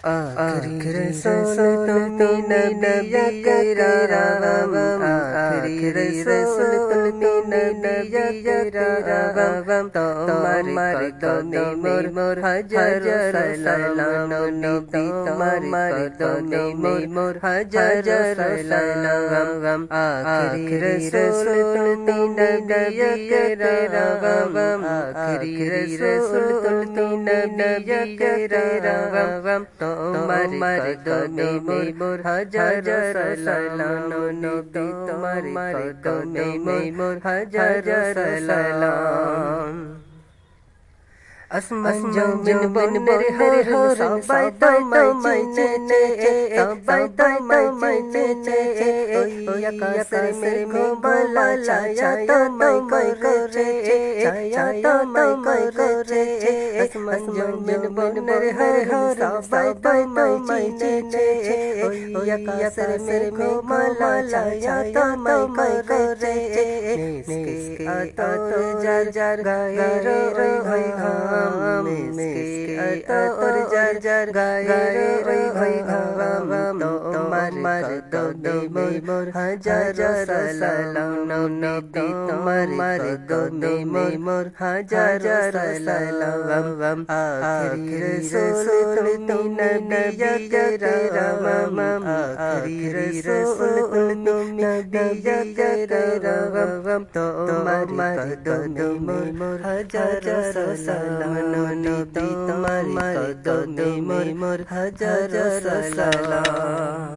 आखिरी रसूल तुमी नबी कराम आखिरी रसूल तुमी नबी कराम तुम्हारे कदमे मोर हजार सलाम नबी तुम्हारे कदमे मोर हजार सलाम आखिरी रसूल तुमी नबी कराम आखिरी रसूल तुमी नबी कराम तुम्हारे कदमे मोर हजार सलाम नबी तुम्हारे कदमे मोर हजार सलाम আসমান জমিন বনের হর সবাই তোমায় চেনে সবাই তোমায় চেনে ওই আকাশের মেঘমালা ছায়া তোমায় করে ছায়া তোমায় করে আসমান জমিন বনের হর সবাই তোমায় চেনে ওই আকাশের মেঘমালা ছায়া তোমায় করে মিসকে আতর যার যার গায়ে রে হয় और जार जार गाए रे भाई घाम तुम्हारे कदमे मोर हजार सलाम नबी तुम्हारे कदमे मोर हजार सलाम आखिरी रसूल तुमी नबी कराम आखिरी रसूल तुमी नबी कराम तुम्हारे कदमे मोर हजार सलाम नबी तुम्हारे कदमे मोर हजार सलाम।